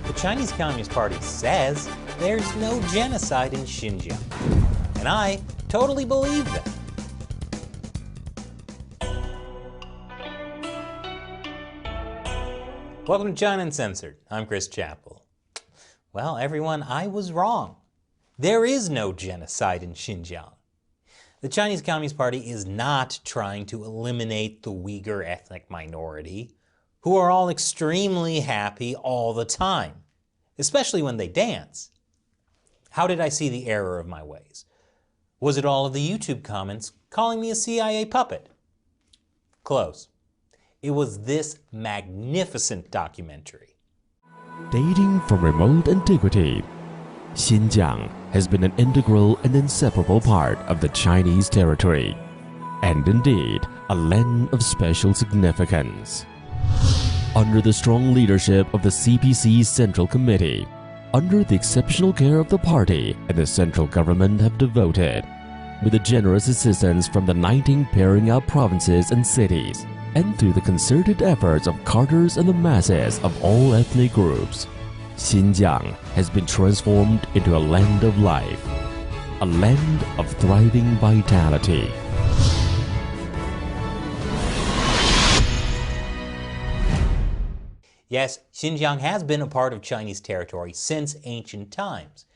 The Chinese Communist Party says there's no genocide in Xinjiang, and I totally believe that. Welcome to China Uncensored. I'm Chris Chappell. Well, everyone, I was wrong. There is no genocide in Xinjiang. The Chinese Communist Party is not trying to eliminate the Uyghur ethnic minority, who are all extremely happy all the time, especially when they dance. How did I see the error of my ways? Was it all of the YouTube comments calling me a CIA puppet? Close. It was this magnificent documentary. Dating from remote antiquity, Xinjiang has been an integral and inseparable part of the Chinese territory, and indeed a land of special significance. Under the strong leadership of the CPC Central Committee, under the exceptional care of the party and the central government have devoted, with the generous assistance from the 19 pairing out provinces and cities, and through the concerted efforts of cadres and the masses of all ethnic groups, Xinjiang has been transformed into a land of life, a land of thriving vitality. Yes, Xinjiang has been a part of Chinese territory since ancient times,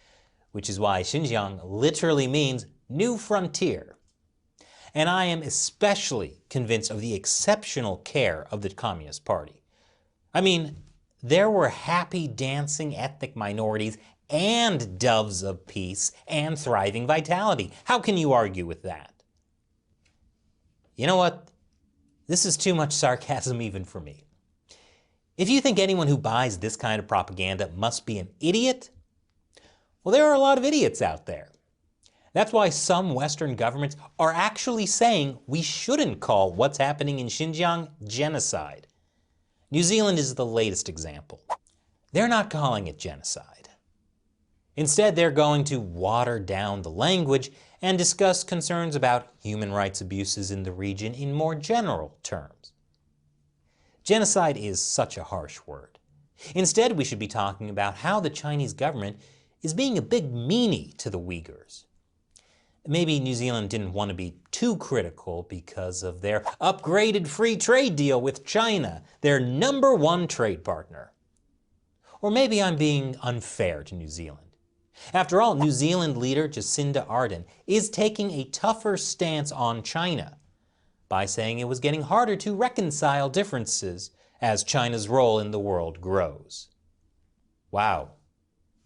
which is why Xinjiang literally means new frontier. And I am especially convinced of the exceptional care of the Communist Party. I mean, there were happy dancing ethnic minorities and doves of peace and thriving vitality. How can you argue with that? You know what? This is too much sarcasm even for me. If you think anyone who buys this kind of propaganda must be an idiot, well, there are a lot of idiots out there. That's why some Western governments are actually saying we shouldn't call what's happening in Xinjiang genocide. New Zealand is the latest example. They're not calling it genocide. Instead, they're going to water down the language and discuss concerns about human rights abuses in the region in more general terms. Genocide is such a harsh word. Instead, we should be talking about how the Chinese government is being a big meanie to the Uyghurs. Maybe New Zealand didn't want to be too critical because of their upgraded free trade deal with China, their #1 trade partner. Or maybe I'm being unfair to New Zealand. After all, New Zealand leader Jacinda Ardern is taking a tougher stance on China by saying it was getting harder to reconcile differences as China's role in the world grows. Wow,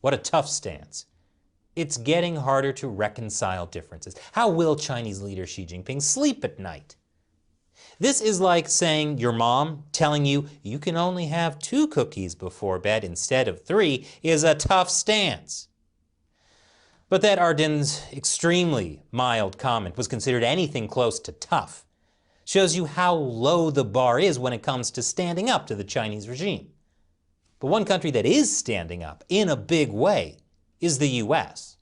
what a tough stance. It's getting harder to reconcile differences. How will Chinese leader Xi Jinping sleep at night? This is like saying your mom telling you you can only have 2 cookies before bed instead of 3 is a tough stance. But that Ardern's extremely mild comment was considered anything close to tough shows you how low the bar is when it comes to standing up to the Chinese regime. But one country that is standing up in a big way is the U.S.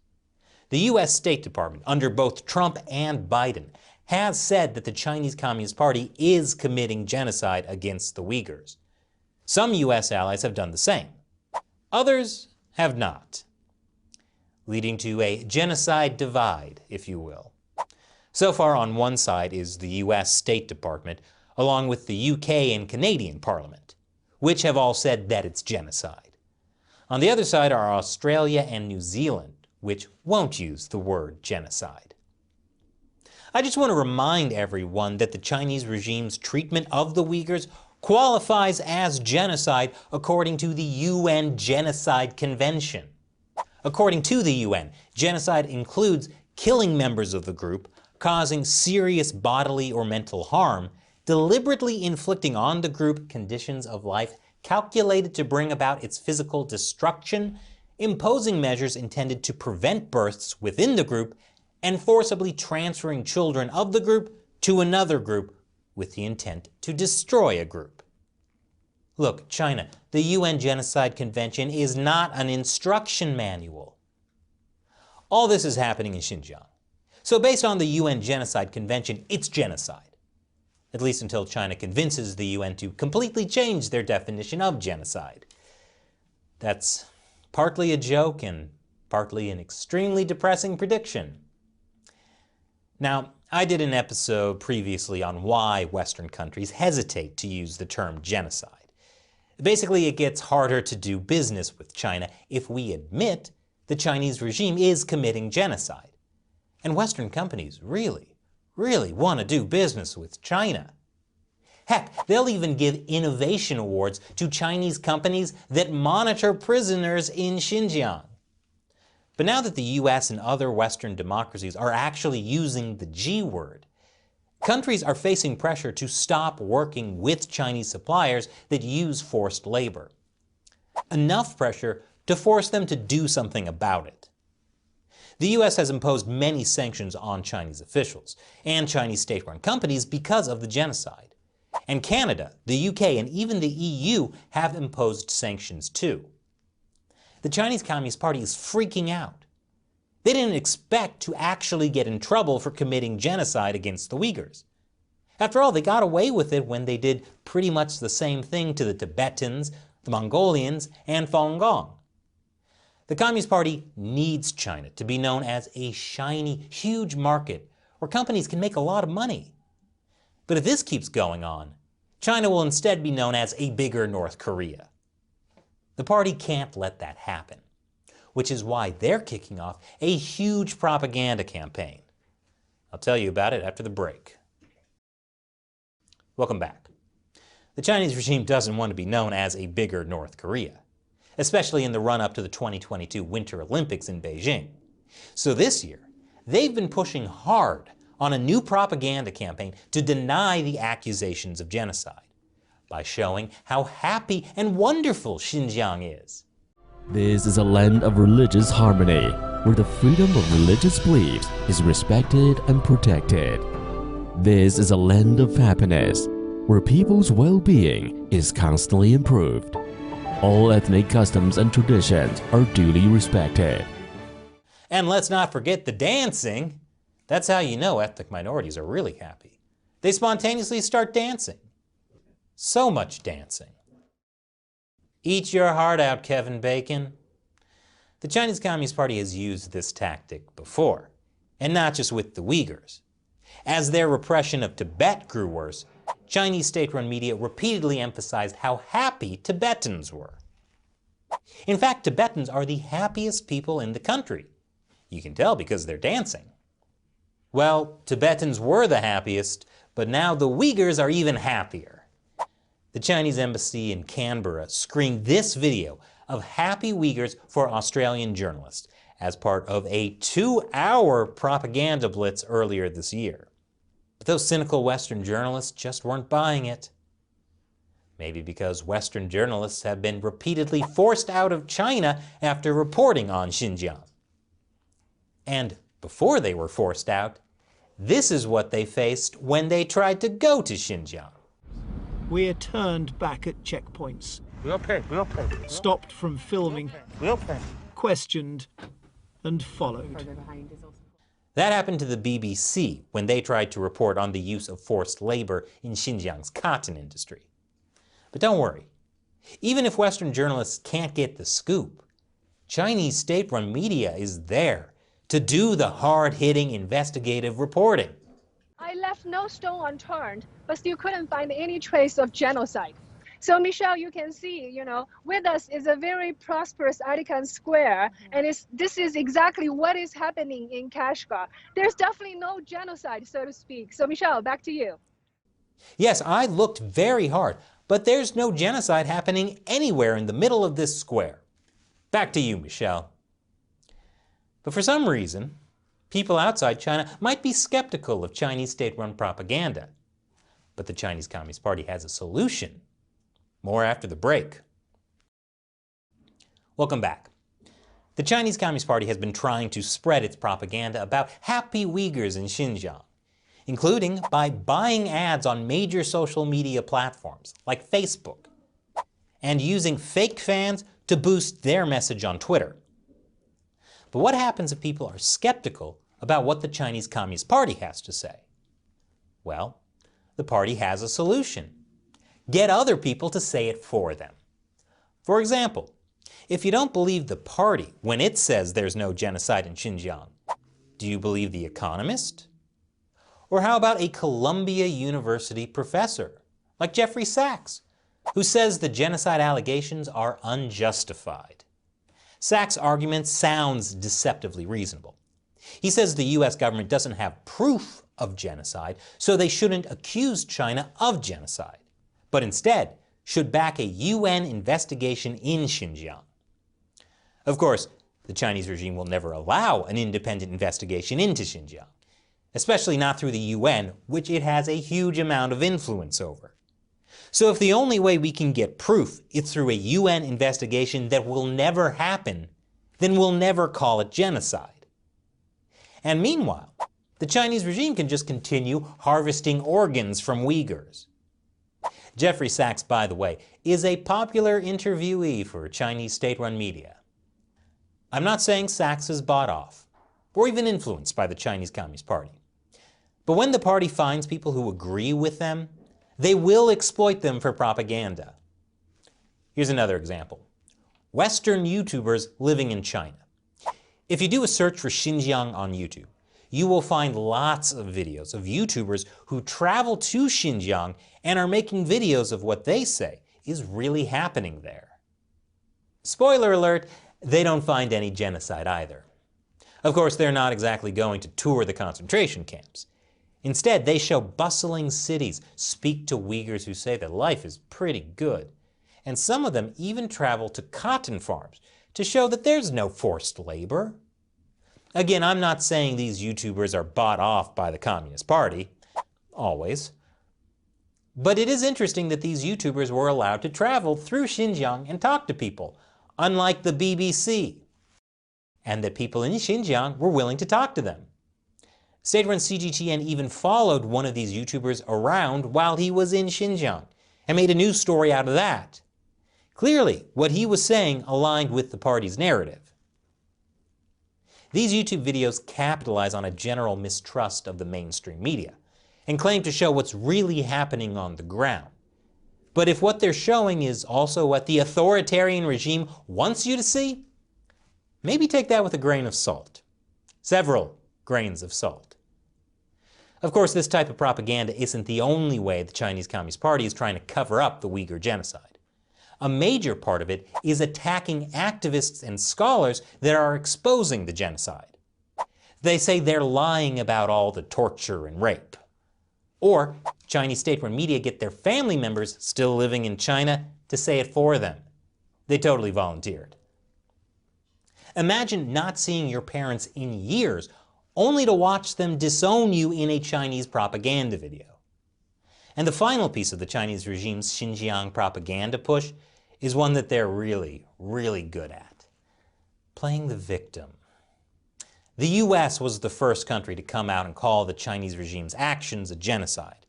The U.S. State Department, under both Trump and Biden, has said that the Chinese Communist Party is committing genocide against the Uyghurs. Some U.S. allies have done the same. Others have not, leading to a genocide divide, if you will. So far, on one side is the U.S. State Department, along with the UK and Canadian Parliament, which have all said that it's genocide. On the other side are Australia and New Zealand, which won't use the word genocide. I just want to remind everyone that the Chinese regime's treatment of the Uyghurs qualifies as genocide according to the UN Genocide Convention. According to the UN, genocide includes killing members of the group, causing serious bodily or mental harm, deliberately inflicting on the group conditions of life calculated to bring about its physical destruction, imposing measures intended to prevent births within the group, and forcibly transferring children of the group to another group with the intent to destroy a group. Look, China, the UN Genocide Convention is not an instruction manual. All this is happening in Xinjiang. So based on the UN Genocide Convention, it's genocide. At least until China convinces the UN to completely change their definition of genocide. That's partly a joke and partly an extremely depressing prediction. Now, I did an episode previously on why Western countries hesitate to use the term genocide. Basically, it gets harder to do business with China if we admit the Chinese regime is committing genocide. And Western companies really want to do business with China. Heck, they'll even give innovation awards to Chinese companies that monitor prisoners in Xinjiang. But now that the US and other Western democracies are actually using the G word, countries are facing pressure to stop working with Chinese suppliers that use forced labor. Enough pressure to force them to do something about it. The US has imposed many sanctions on Chinese officials and Chinese state-run companies because of the genocide. And Canada, the UK, and even the EU have imposed sanctions too. The Chinese Communist Party is freaking out. They didn't expect to actually get in trouble for committing genocide against the Uyghurs. After all, they got away with it when they did pretty much the same thing to the Tibetans, the Mongolians, and Falun Gong. The Communist Party needs China to be known as a shiny, huge market where companies can make a lot of money. But if this keeps going on, China will instead be known as a bigger North Korea. The party can't let that happen, which is why they're kicking off a huge propaganda campaign. I'll tell you about it after the break. Welcome back. The Chinese regime doesn't want to be known as a bigger North Korea, especially in the run-up to the 2022 Winter Olympics in Beijing. So this year, they've been pushing hard on a new propaganda campaign to deny the accusations of genocide by showing how happy and wonderful Xinjiang is. This is a land of religious harmony, where the freedom of religious beliefs is respected and protected. This is a land of happiness, where people's well-being is constantly improved. All ethnic customs and traditions are duly respected. And let's not forget the dancing. That's how you know ethnic minorities are really happy. They spontaneously start dancing. So much dancing. Eat your heart out, Kevin Bacon. The Chinese Communist Party has used this tactic before, and not just with the Uyghurs. As their repression of Tibet grew worse, Chinese state-run media repeatedly emphasized how happy Tibetans were. In fact, Tibetans are the happiest people in the country. You can tell because they're dancing. Well, Tibetans were the happiest, but now the Uyghurs are even happier. The Chinese embassy in Canberra screened this video of happy Uyghurs for Australian journalists as part of a 2-hour propaganda blitz earlier this year. But those cynical Western journalists just weren't buying it. Maybe because Western journalists have been repeatedly forced out of China after reporting on Xinjiang. And before they were forced out, this is what they faced when they tried to go to Xinjiang. We're turned back at checkpoints, stopped from filming, questioned, and followed. That happened to the BBC when they tried to report on the use of forced labor in Xinjiang's cotton industry. But don't worry, even if Western journalists can't get the scoop, Chinese state-run media is there to do the hard-hitting investigative reporting. I left no stone unturned, but still couldn't find any trace of genocide. So Michelle, you can see, with us is a very prosperous Artican square, and this is exactly what is happening in Kashgar. There's definitely no genocide, so to speak. So Michelle, back to you. Yes, I looked very hard, but there's no genocide happening anywhere in the middle of this square. Back to you, Michelle. But for some reason, people outside China might be skeptical of Chinese state-run propaganda. But the Chinese Communist Party has a solution. More after the break. Welcome back. The Chinese Communist Party has been trying to spread its propaganda about happy Uyghurs in Xinjiang, including by buying ads on major social media platforms like Facebook, and using fake fans to boost their message on Twitter. But what happens if people are skeptical about what the Chinese Communist Party has to say? Well, the party has a solution. Get other people to say it for them. For example, If you don't believe the party when it says there's no genocide in Xinjiang, do you believe The Economist? Or how about a Columbia University professor, like Jeffrey Sachs, who says the genocide allegations are unjustified? Sachs' argument sounds deceptively reasonable. He says the US government doesn't have proof of genocide, so they shouldn't accuse China of genocide, but instead should back a UN investigation in Xinjiang. Of course, the Chinese regime will never allow an independent investigation into Xinjiang, especially not through the UN, which it has a huge amount of influence over. So if the only way we can get proof is through a UN investigation that will never happen, then we'll never call it genocide. And meanwhile, the Chinese regime can just continue harvesting organs from Uyghurs. Jeffrey Sachs, by the way, is a popular interviewee for Chinese state-run media. I'm not saying Sachs is bought off, or even influenced by the Chinese Communist Party. But when the party finds people who agree with them, they will exploit them for propaganda. Here's another example. Western YouTubers living in China. If you do a search for Xinjiang on YouTube, you will find lots of videos of YouTubers who travel to Xinjiang and are making videos of what they say is really happening there. Spoiler alert, they don't find any genocide either. Of course, they're not exactly going to tour the concentration camps. Instead, they show bustling cities, speak to Uyghurs who say that life is pretty good, and some of them even travel to cotton farms to show that there's no forced labor. Again, I'm not saying these YouTubers are bought off by the Communist Party, always. But it is interesting that these YouTubers were allowed to travel through Xinjiang and talk to people, unlike the BBC, and that people in Xinjiang were willing to talk to them. State-run CGTN even followed one of these YouTubers around while he was in Xinjiang and made a news story out of that. Clearly, what he was saying aligned with the party's narrative. These YouTube videos capitalize on a general mistrust of the mainstream media and claim to show what's really happening on the ground. But if what they're showing is also what the authoritarian regime wants you to see, maybe take that with a grain of salt. Several grains of salt. Of course, this type of propaganda isn't the only way the Chinese Communist Party is trying to cover up the Uyghur genocide. A major part of it is attacking activists and scholars that are exposing the genocide. They say they're lying about all the torture and rape. Or Chinese state-run media get their family members still living in China to say it for them. They totally volunteered. Imagine not seeing your parents in years, only to watch them disown you in a Chinese propaganda video. And the final piece of the Chinese regime's Xinjiang propaganda push is one that they're really, really good at. Playing the victim. The US was the first country to come out and call the Chinese regime's actions a genocide.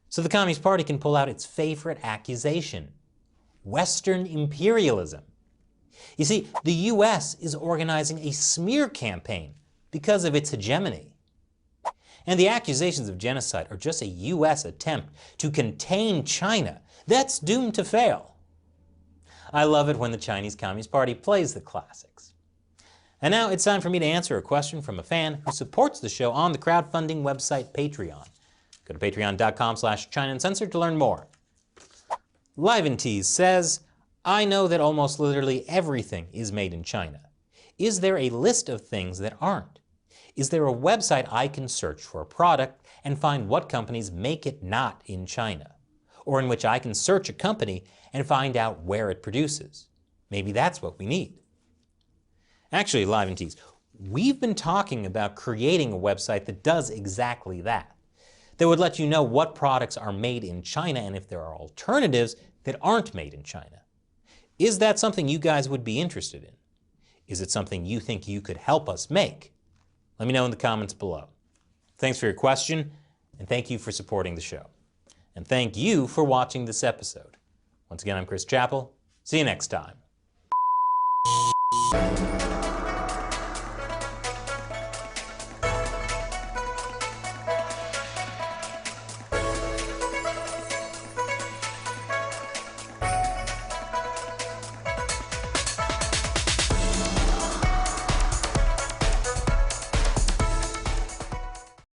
So the Communist Party can pull out its favorite accusation: Western imperialism. You see, the US is organizing a smear campaign because of its hegemony. And the accusations of genocide are just a US attempt to contain China that's doomed to fail. I love it when the Chinese Communist Party plays the classics. And now it's time for me to answer a question from a fan who supports the show on the crowdfunding website Patreon. Go to patreon.com/China Uncensored to learn more. Liventease says, I know that almost literally everything is made in China. Is there a list of things that aren't? Is there a website I can search for a product and find what companies make it not in China? Or in which I can search a company and find out where it produces? Maybe that's what we need. Actually, Liventease, we've been talking about creating a website that does exactly that. That would let you know what products are made in China and if there are alternatives that aren't made in China. Is that something you guys would be interested in? Is it something you think you could help us make? Let me know in the comments below. Thanks for your question, and thank you for supporting the show. And thank you for watching this episode. Once again, I'm Chris Chappell. See you next time.